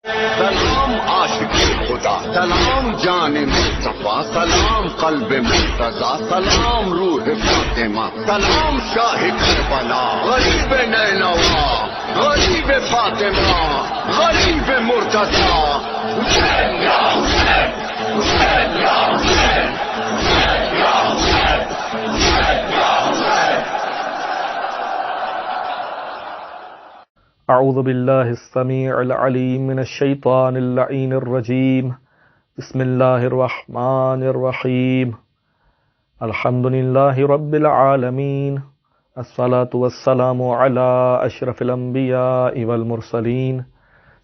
سلام عاشق خدا، سلام جان مصطفیٰ، سلام قلب مرتضی، سلام روح فاطمہ، سلام شاہ کربلا، غریب نینوا، غریب فاطمہ، غریب مرتضی، حسین یا حسین، حسین یا حسین، حسین یا حسین، حسین یا حسین۔ اعوذ باللہ السمیع العلیم من الشیطان اللعین الرجیم، بسم اللہ الرحمن الرحیم، الحمد للہ رب العالمین، الصلاة والسلام علی اشرف الانبیاء والمرسلین،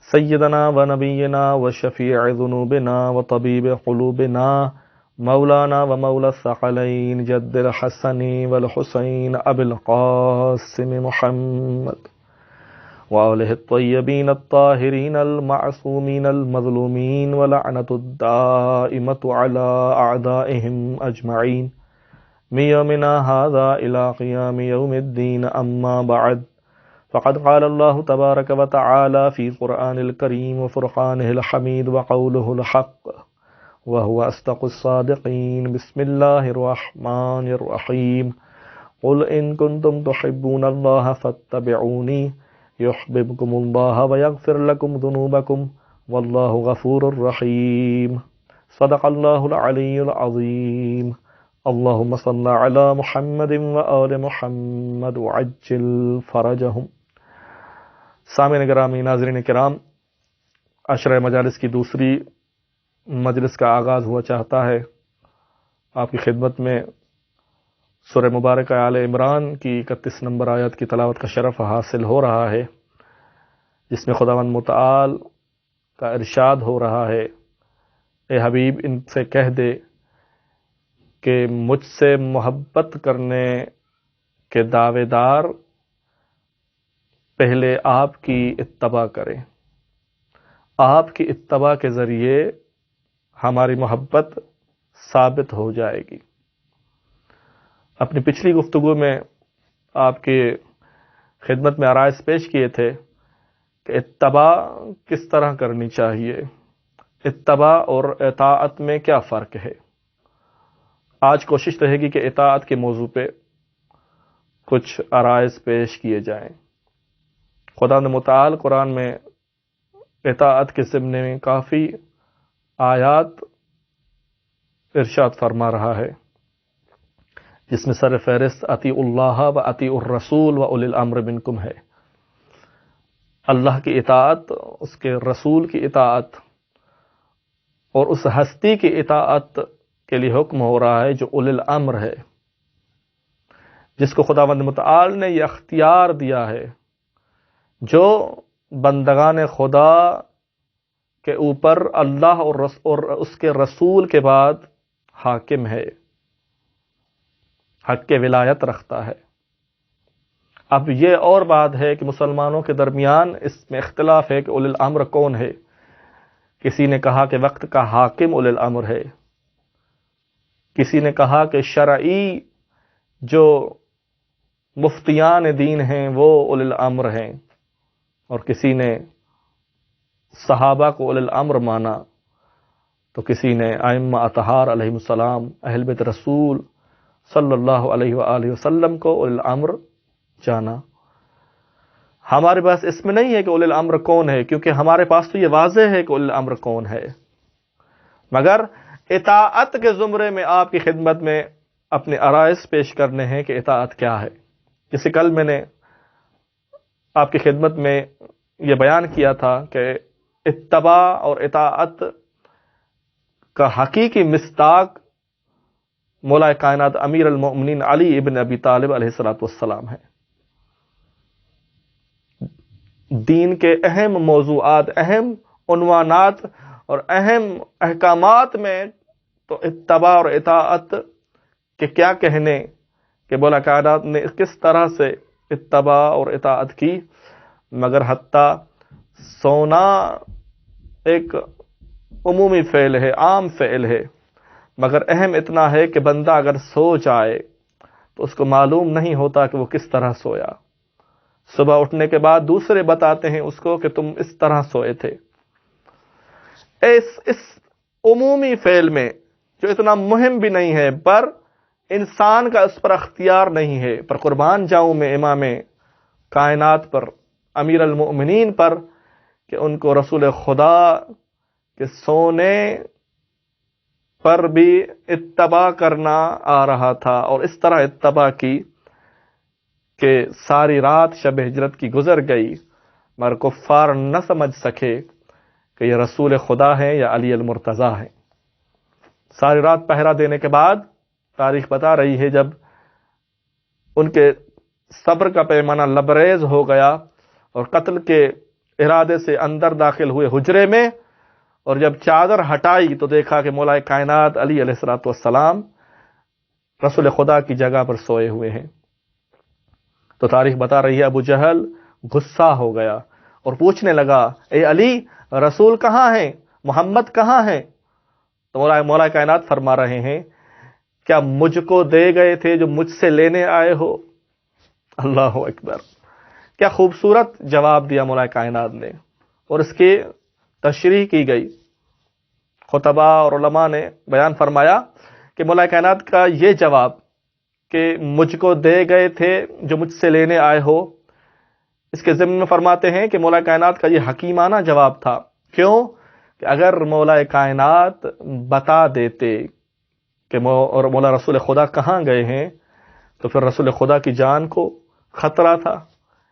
سیدنا و نبینا و شفیع ذنوبنا و طبیب قلوبنا، مولانا و مولا الثقلین جد الحسن والحسین ابی القاسم محمد وآلہ الطیبین الطاہرین المعصومین المظلومین ولعنۃ الدائمۃ علی اعدائہم اجمعین من یومنا ھذا الی قیام یوم الدین، اما بعد فقد قال اللہ تبارک وتعالی فی قرآن الکریم وفرقانہ الحمید وقولہ الحق وهو اصدق الصادقین۔ بسم اللہ الرحمن الرحیم، قل ان کنتم تحبون اللہ فاتبعونی یحببکم اللہ ویغفر لکم ذنوبکم واللہ غفور الرحیم۔ صدق اللہ العلی العظیم۔ اللہم صل علی محمد وآل محمد وعجل فرجہم۔ سامعین گرامی، ناظرین کرام، عشرہ مجالس کی دوسری مجلس کا آغاز ہوا چاہتا ہے۔ آپ کی خدمت میں سورہ مبارکہ آل عمران کی 31 نمبر آیت کی تلاوت کا شرف حاصل ہو رہا ہے، جس میں خداوند متعال کا ارشاد ہو رہا ہے، اے حبیب ان سے کہہ دے کہ مجھ سے محبت کرنے کے دعوے دار پہلے آپ کی اتباع کریں، آپ کی اتباع کے ذریعے ہماری محبت ثابت ہو جائے گی۔ اپنی پچھلی گفتگو میں آپ کی خدمت میں آرائز پیش کیے تھے کہ اتباع کس طرح کرنی چاہیے، اتباع اور اطاعت میں کیا فرق ہے۔ آج کوشش رہے گی کہ اطاعت کے موضوع پہ کچھ آرائز پیش کیے جائیں۔ خدا متعال قرآن میں اطاعت کے ضمن میں کافی آیات ارشاد فرما رہا ہے، جس میں سر فہرست اطیعوا اللہ و اطیعوا الرسول و اولی الامر منکم ہے۔ اللہ کی اطاعت، اس کے رسول کی اطاعت اور اس ہستی کی اطاعت کے لیے حکم ہو رہا ہے جو اولی الامر ہے، جس کو خداوند متعال نے یہ اختیار دیا ہے، جو بندگان خدا کے اوپر اللہ اور اس کے رسول کے بعد حاکم ہے، حق کے ولایت رکھتا ہے۔ اب یہ اور بات ہے کہ مسلمانوں کے درمیان اس میں اختلاف ہے کہ اولی الامر کون ہے۔ کسی نے کہا کہ وقت کا حاکم اولی الامر ہے، کسی نے کہا کہ شرعی جو مفتیان دین ہیں وہ اولی الامر ہیں، اور کسی نے صحابہ کو اولی الامر مانا، تو کسی نے ائمہ اطہار علیہم السلام، اہل بیت رسول صلی اللہ علیہ وآلہ وسلم کو اولی الامر جانا۔ ہمارے پاس اس میں نہیں ہے کہ اولی الامر کون ہے، کیونکہ ہمارے پاس تو یہ واضح ہے کہ اولی الامر کون ہے، مگر اطاعت کے زمرے میں آپ کی خدمت میں اپنے عرائض پیش کرنے ہیں کہ اطاعت کیا ہے۔ جیسے کل میں نے آپ کی خدمت میں یہ بیان کیا تھا کہ اتباع اور اطاعت کا حقیقی مصداق مولا کائنات امیر المؤمنین علی ابن ابی طالب علیہ السلام ہے۔ دین کے اہم موضوعات، اہم عنوانات اور اہم احکامات میں تو اتباع اور اطاعت کے کیا کہنے کہ مولا کائنات نے کس طرح سے اتباع اور اطاعت کی، مگر حتیٰ سونا ایک عمومی فعل ہے، عام فعل ہے، مگر اہم اتنا ہے کہ بندہ اگر سو جائے تو اس کو معلوم نہیں ہوتا کہ وہ کس طرح سویا۔ صبح اٹھنے کے بعد دوسرے بتاتے ہیں اس کو کہ تم اس طرح سوئے تھے، اس عمومی فعل میں جو اتنا مہم بھی نہیں ہے، پر انسان کا اس پر اختیار نہیں ہے، پر قربان جاؤں میں امام کائنات پر، امیر المؤمنین پر، کہ ان کو رسول خدا کے سونے پر بھی اتباع کرنا آ رہا تھا، اور اس طرح اتباع کی کہ ساری رات شب ہجرت کی گزر گئی مگر کفار نہ سمجھ سکے کہ یہ رسول خدا ہے یا علی المرتضیٰ ہے۔ ساری رات پہرا دینے کے بعد تاریخ بتا رہی ہے جب ان کے صبر کا پیمانہ لبریز ہو گیا اور قتل کے ارادے سے اندر داخل ہوئے حجرے میں، اور جب چادر ہٹائی تو دیکھا کہ مولا کائنات علی علیہ الصلوۃ والسلام رسول خدا کی جگہ پر سوئے ہوئے ہیں۔ تو تاریخ بتا رہی ہے ابو جہل غصہ ہو گیا اور پوچھنے لگا، اے علی، رسول کہاں ہیں؟ محمد کہاں ہیں؟ تو مولا کائنات فرما رہے ہیں، کیا مجھ کو دے گئے تھے جو مجھ سے لینے آئے ہو؟ اللہ اکبر! کیا خوبصورت جواب دیا مولا کائنات نے، اور اس کی تشریح کی گئی۔ خطبہ اور علماء نے بیان فرمایا کہ مولا کائنات کا یہ جواب کہ مجھ کو دے گئے تھے جو مجھ سے لینے آئے ہو، اس کے ضمن میں فرماتے ہیں کہ مولا کائنات کا یہ حکیمانہ جواب تھا۔ کیوں؟ کہ اگر مولا کائنات بتا دیتے کہ مولا رسول خدا کہاں گئے ہیں تو پھر رسول خدا کی جان کو خطرہ تھا،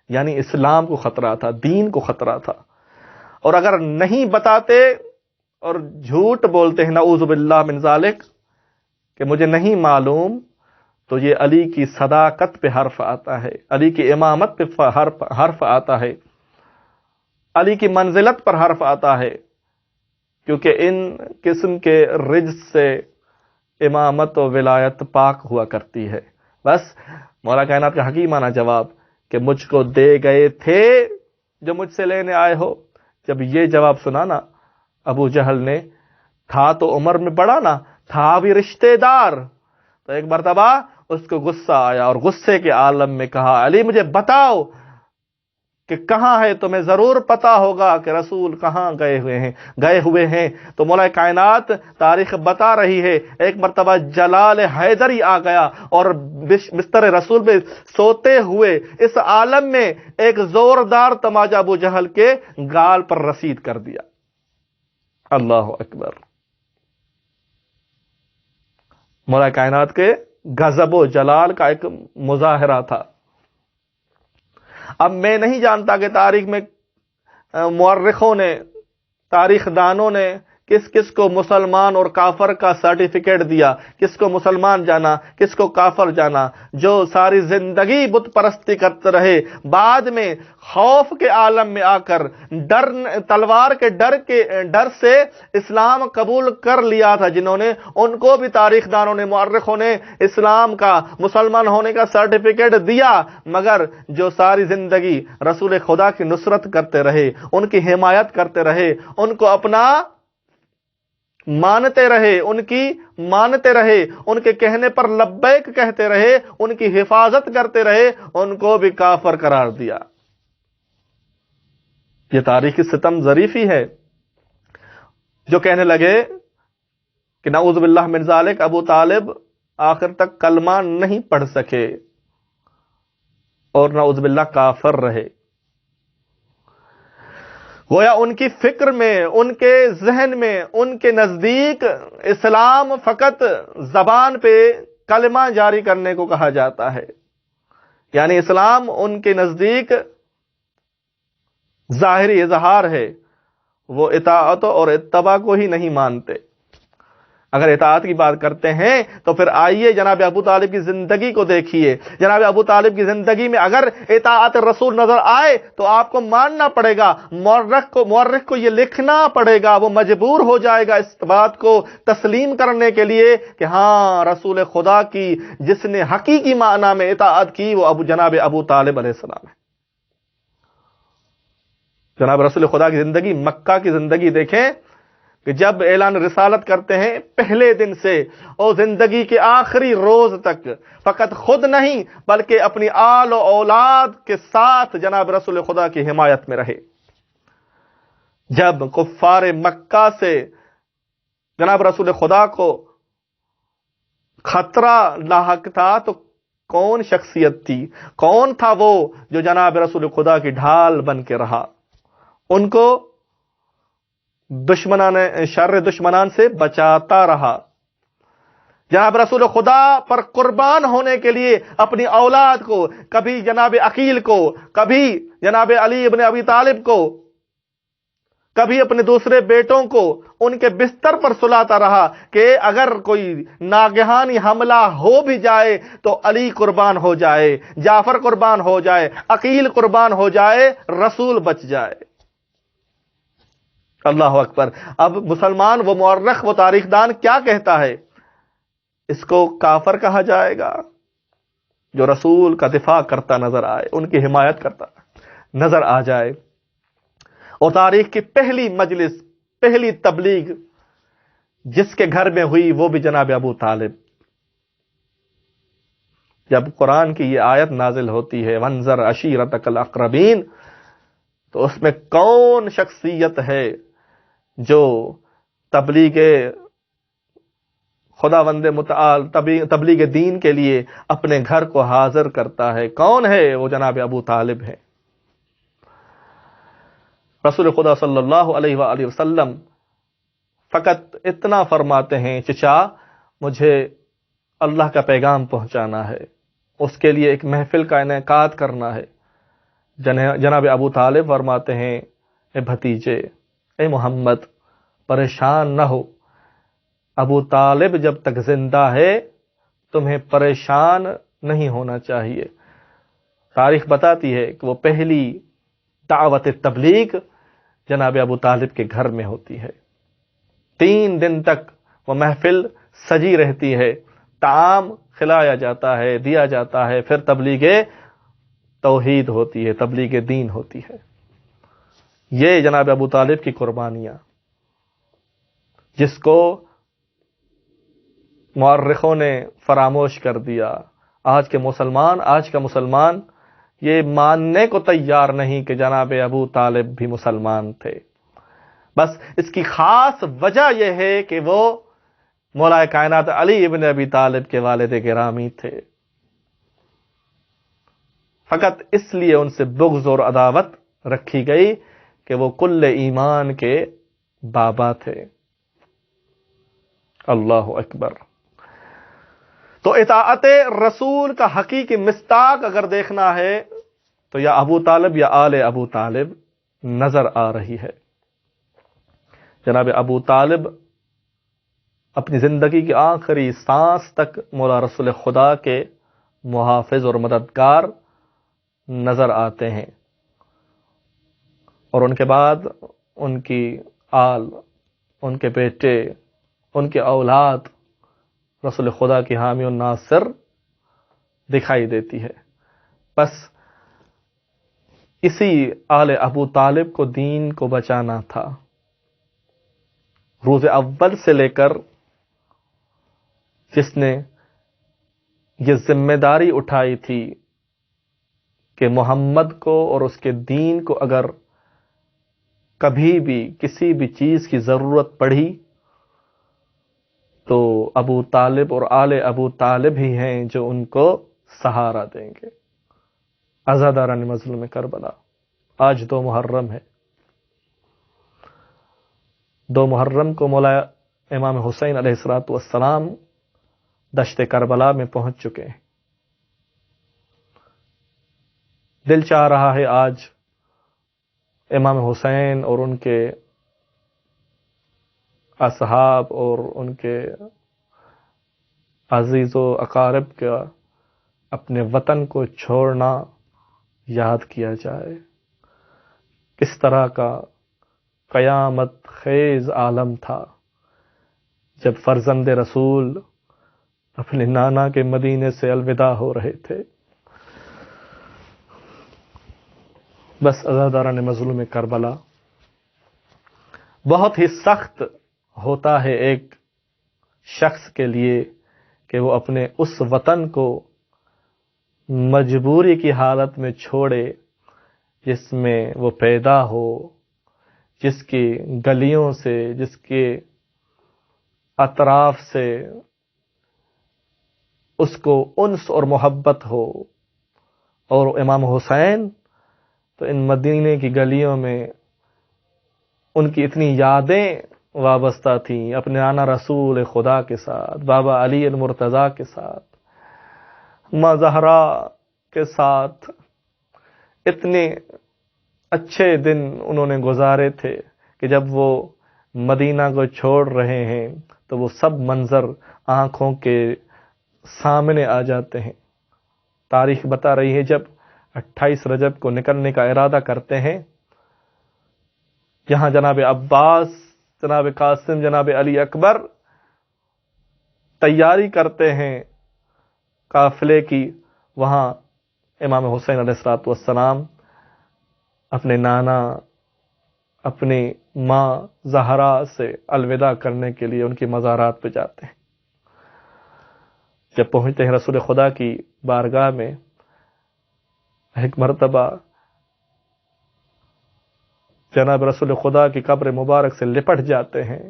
یعنی اسلام کو خطرہ تھا، دین کو خطرہ تھا۔ اور اگر نہیں بتاتے اور جھوٹ بولتے ہیں نعوذ باللہ من ذالک کہ مجھے نہیں معلوم، تو یہ علی کی صداقت پہ حرف آتا ہے، علی کی امامت پہ حرف آتا ہے، علی کی منزلت پر حرف آتا ہے، کیونکہ ان قسم کے رجس سے امامت و ولایت پاک ہوا کرتی ہے۔ بس مولا کائنات کا حکیمانہ جواب کہ مجھ کو دے گئے تھے جو مجھ سے لینے آئے ہو، جب یہ جواب سنا نا ابو جہل نے، تھا تو عمر میں بڑا نا، تھا بھی رشتے دار، تو ایک مرتبہ اس کو غصہ آیا اور غصے کے عالم میں کہا، علی مجھے بتاؤ کہ کہاں ہے، تمہیں ضرور پتا ہوگا کہ رسول کہاں گئے ہوئے ہیں۔ تو مولا کائنات تاریخ بتا رہی ہے ایک مرتبہ جلال حیدری آ گیا اور بستر رسول پہ سوتے ہوئے اس عالم میں ایک زوردار تماچا ابو جہل کے گال پر رسید کر دیا۔ اللہ اکبر! مولا کائنات کے غضب و جلال کا ایک مظاہرہ تھا۔ اب میں نہیں جانتا کہ تاریخ میں مورخوں نے، تاریخ دانوں نے کس کس کو مسلمان اور کافر کا سرٹیفکیٹ دیا، کس کو مسلمان جانا، کس کو کافر جانا، جو ساری زندگی بت پرستی کرتے رہے، بعد میں خوف کے عالم میں آ کر تلوار کے ڈر سے اسلام قبول کر لیا تھا جنہوں نے، ان کو بھی تاریخ دانوں نے، مورخوں نے اسلام کا، مسلمان ہونے کا سرٹیفکیٹ دیا، مگر جو ساری زندگی رسول خدا کی نصرت کرتے رہے، ان کی حمایت کرتے رہے، ان کو اپنا مانتے رہے، ان کی مانتے رہے، ان کے کہنے پر لبیک کہتے رہے، ان کی حفاظت کرتے رہے، ان کو بھی کافر قرار دیا۔ یہ تاریخی ستم ظریفی ہے۔ جو کہنے لگے کہ نعوذ باللہ من ذالک ابو طالب آخر تک کلمہ نہیں پڑھ سکے اور نعوذ باللہ کافر رہے، گویا ان کی فکر میں، ان کے ذہن میں، ان کے نزدیک اسلام فقط زبان پہ کلمہ جاری کرنے کو کہا جاتا ہے، یعنی اسلام ان کے نزدیک ظاہری اظہار ہے، وہ اطاعت اور اتباع کو ہی نہیں مانتے۔ اگر اطاعت کی بات کرتے ہیں تو پھر آئیے جناب ابو طالب کی زندگی کو دیکھیے۔ جناب ابو طالب کی زندگی میں اگر اطاعت رسول نظر آئے تو آپ کو ماننا پڑے گا، مورخ کو یہ لکھنا پڑے گا، وہ مجبور ہو جائے گا اس بات کو تسلیم کرنے کے لیے کہ ہاں رسول خدا کی جس نے حقیقی معنی میں اطاعت کی وہ جناب ابو طالب علیہ السلام ہے۔ جناب رسول خدا کی زندگی، مکہ کی زندگی دیکھیں کہ جب اعلان رسالت کرتے ہیں پہلے دن سے اور زندگی کے آخری روز تک فقط خود نہیں بلکہ اپنی آل و اولاد کے ساتھ جناب رسول خدا کی حمایت میں رہے۔ جب کفار مکہ سے جناب رسول خدا کو خطرہ لاحق تھا تو کون شخصیت تھی، کون تھا وہ جو جناب رسول خدا کی ڈھال بن کے رہا، ان کو شر دشمنان سے بچاتا رہا، جناب رسول خدا پر قربان ہونے کے لیے اپنی اولاد کو، کبھی جناب عقیل کو، کبھی جناب علی ابن ابی طالب کو، کبھی اپنے دوسرے بیٹوں کو ان کے بستر پر سلاتا رہا کہ اگر کوئی ناگہانی حملہ ہو بھی جائے تو علی قربان ہو جائے، جعفر قربان ہو جائے، عقیل قربان ہو جائے، رسول بچ جائے۔ اللہ اکبر۔ اب مسلمان، وہ مورخ، وہ تاریخ دان کیا کہتا ہے؟ اس کو کافر کہا جائے گا جو رسول کا دفاع کرتا نظر آئے، ان کی حمایت کرتا نظر آ جائے۔ اور تاریخ کی پہلی مجلس، پہلی تبلیغ جس کے گھر میں ہوئی وہ بھی جناب ابو طالب۔ جب قرآن کی یہ آیت نازل ہوتی ہے وانذر عشیرتک الاقربین، تو اس میں کون شخصیت ہے جو تبلیغ خداوند متعال، تبلیغ دین کے لیے اپنے گھر کو حاضر کرتا ہے؟ کون ہے وہ؟ جناب ابو طالب ہے۔ رسول خدا صلی اللہ علیہ وآلہ وسلم فقط اتنا فرماتے ہیں، چچا مجھے اللہ کا پیغام پہنچانا ہے، اس کے لیے ایک محفل کا انعقاد کرنا ہے۔ جناب ابو طالب فرماتے ہیں، اے بھتیجے، اے محمد، پریشان نہ ہو، ابو طالب جب تک زندہ ہے تمہیں پریشان نہیں ہونا چاہیے۔ تاریخ بتاتی ہے کہ وہ پہلی دعوت تبلیغ جناب ابو طالب کے گھر میں ہوتی ہے۔ 3 دن تک وہ محفل سجی رہتی ہے، طعام کھلایا جاتا ہے، دیا جاتا ہے، پھر تبلیغ توحید ہوتی ہے، تبلیغ دین ہوتی ہے۔ یہ جناب ابو طالب کی قربانیاں، جس کو مورخوں نے فراموش کر دیا۔ آج کا مسلمان یہ ماننے کو تیار نہیں کہ جناب ابو طالب بھی مسلمان تھے۔ بس اس کی خاص وجہ یہ ہے کہ وہ مولا کائنات علی ابن ابی طالب کے والد گرامی تھے۔ فقط اس لیے ان سے بغض اور عداوت رکھی گئی کہ وہ کل ایمان کے بابا تھے۔ اللہ اکبر۔ تو اطاعت رسول کا حقیقی مصداق اگر دیکھنا ہے تو یا ابو طالب یا آل ابو طالب نظر آ رہی ہے۔ جناب ابو طالب اپنی زندگی کی آخری سانس تک مولا رسول خدا کے محافظ اور مددگار نظر آتے ہیں، اور ان کے بعد ان کی آل، ان کے بیٹے، ان کے اولاد رسول خدا کی حامی و ناصر دکھائی دیتی ہے۔ بس اسی آل ابو طالب کو دین کو بچانا تھا۔ روز اول سے لے کر جس نے یہ ذمہ داری اٹھائی تھی کہ محمد کو اور اس کے دین کو اگر کبھی بھی کسی بھی چیز کی ضرورت پڑی تو ابو طالب اور آل ابو طالب ہی ہیں جو ان کو سہارا دیں گے۔ عزاداران مظلوم کربلا، آج 2 محرم ہے۔ 2 محرم کو مولا امام حسین علیہ السلام دشت کربلا میں پہنچ چکے ہیں۔ دل چاہ رہا ہے آج امام حسین اور ان کے اصحاب اور ان کے عزیز و اقارب کا اپنے وطن کو چھوڑنا یاد کیا جائے۔ کس طرح کا قیامت خیز عالم تھا جب فرزند رسول اپنے نانا کے مدینے سے الوداع ہو رہے تھے۔ بس عزاداران مظلوم کربلا، بہت ہی سخت ہوتا ہے ایک شخص کے لیے کہ وہ اپنے اس وطن کو مجبوری کی حالت میں چھوڑے جس میں وہ پیدا ہو، جس کی گلیوں سے، جس کے اطراف سے اس کو انس اور محبت ہو. اور امام حسین تو ان مدینے کی گلیوں میں ان کی اتنی یادیں وابستہ تھیں اپنے نانا رسول خدا کے ساتھ، بابا علی المرتضیٰ کے ساتھ، ماں زہرا کے ساتھ. اتنے اچھے دن انہوں نے گزارے تھے کہ جب وہ مدینہ کو چھوڑ رہے ہیں تو وہ سب منظر آنکھوں کے سامنے آ جاتے ہیں. تاریخ بتا رہی ہے جب 28 رجب کو نکلنے کا ارادہ کرتے ہیں، جہاں جناب عباس، جناب قاسم، جناب علی اکبر تیاری کرتے ہیں قافلے کی، وہاں امام حسین علیہ الصلوۃ والسلام اپنے نانا، اپنی ماں زہرا سے الوداع کرنے کے لیے ان کی مزارات پہ جاتے ہیں. جب پہنچتے ہیں رسول خدا کی بارگاہ میں، ایک مرتبہ جناب رسول خدا کی قبر مبارک سے لپٹ جاتے ہیں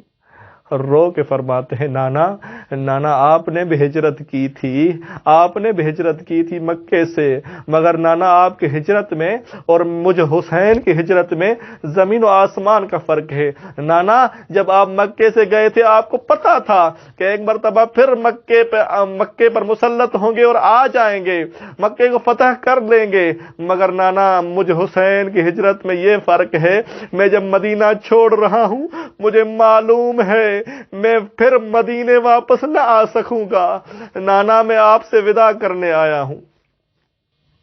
اور رو کے فرماتے ہیں، نانا آپ نے بھی ہجرت کی تھی، آپ نے بھی ہجرت کی تھی مکے سے، مگر نانا آپ کی ہجرت میں اور مجھ حسین کی ہجرت میں زمین و آسمان کا فرق ہے. نانا جب آپ مکے سے گئے تھے آپ کو پتا تھا کہ ایک مرتبہ پھر مکے پر مسلط ہوں گے اور آ جائیں گے، مکے کو فتح کر لیں گے، مگر نانا مجھ حسین کی ہجرت میں یہ فرق ہے، میں جب مدینہ چھوڑ رہا ہوں مجھے معلوم ہے میں پھر مدینے واپس نہ آ سکوں گا. نانا میں آپ سے وداع کرنے آیا ہوں.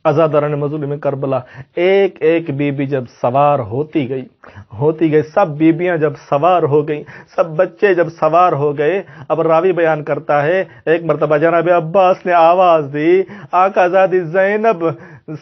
عزاداران مظلوم کربلا ایک ایک بی بی جب سوار ہوتی گئی، سب بیبیاں جب سوار ہو گئیں، سب بچے جب سوار ہو گئے، اب راوی بیان کرتا ہے ایک مرتبہ جناب عباس نے آواز دی، آقا زادی زینب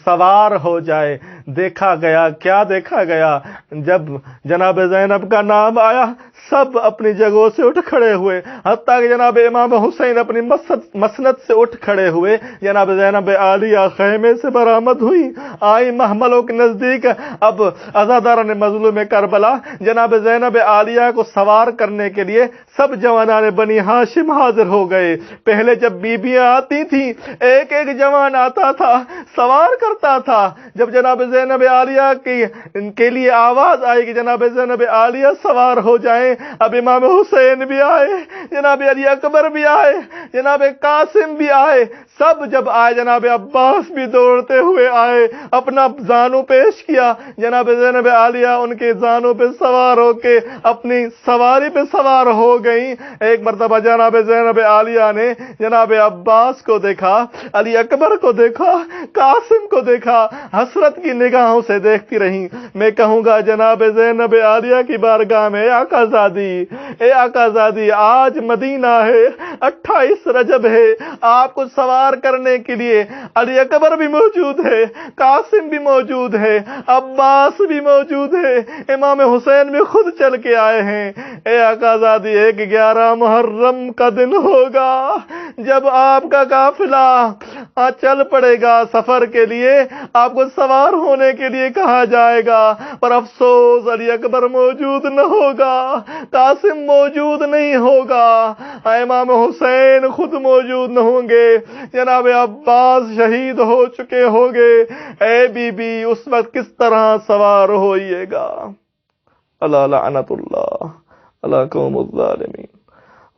سوار ہو جائے. دیکھا گیا، کیا دیکھا گیا، جب جناب زینب کا نام آیا سب اپنی جگہوں سے اٹھ کھڑے ہوئے، حتیٰ کہ جناب امام حسین اپنی مسند سے اٹھ کھڑے ہوئے. جناب زینب عالیہ خیمے سے برآمد ہوئی، آئی محملوں کے نزدیک. اب عزاداران مظلوم کربلا جناب زینب عالیہ کو سوار کرنے کے لیے سب جوانان بنی ہاشم حاضر ہو گئے. پہلے جب بیبیاں آتی تھیں ایک ایک جوان آتا تھا، سوار کرتا تھا. جب جناب زینب عالیہ کے لیے آواز آئی کہ جناب زینب عالیہ سوار ہو جائیں، اب امام حسین بھی آئے، جناب علی اکبر بھی آئے، جناب قاسم بھی آئے. سب جب آئے جناب عباس بھی دوڑتے ہوئے آئے، اپنا زانو پیش کیا. جناب زینب عالیہ ان کے زانوں پہ سوار ہو کے اپنی سواری پہ سوار ہو گئیں. ایک مرتبہ جناب زینب عالیہ نے جناب عباس کو دیکھا، علی اکبر کو دیکھا، قاسم کو دیکھا، حسرت کی نگاہوں سے دیکھتی رہیں. میں کہوں گا جناب زینب عالیہ کی بارگاہ میں، اے آقا زادی آج مدینہ ہے، 28 رجب ہے، آپ کو سوار کرنے کے لیے علی اکبر بھی موجود ہے، قاسم بھی موجود ہے، عباس بھی موجود ہے، امام حسین بھی خود چل کے آئے ہیں. اے آقا زادی ایک 11 محرم کا دن ہوگا جب آپ کا قافلہ چل پڑے گا سفر کے لیے، آپ کو سوار ہونے کے لیے کہا جائے گا، پر افسوس علی اکبر موجود نہ ہوگا، قاسم موجود نہیں ہوگا، امام حسین خود موجود نہ ہوں گے، جناب عباس شہید ہو چکے ہوں گے. اے بی بی اس وقت کس طرح سوار ہوئیے گا؟ اللہ لعنت اللہ علی قوم الظالمین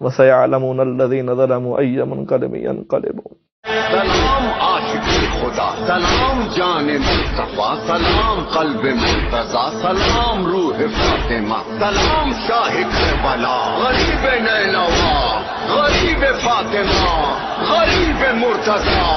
وسيعلمون الذين ظلموا أي منقلب ينقلبون. سلام عاشق خدا، سلام جان مصطفیٰ، سلام قلب مرتضیٰ، سلام روح فاطمہ، سلام شاہ کربلا، غریب نینوا، غریب فاطمہ، غریب مرتضیٰ.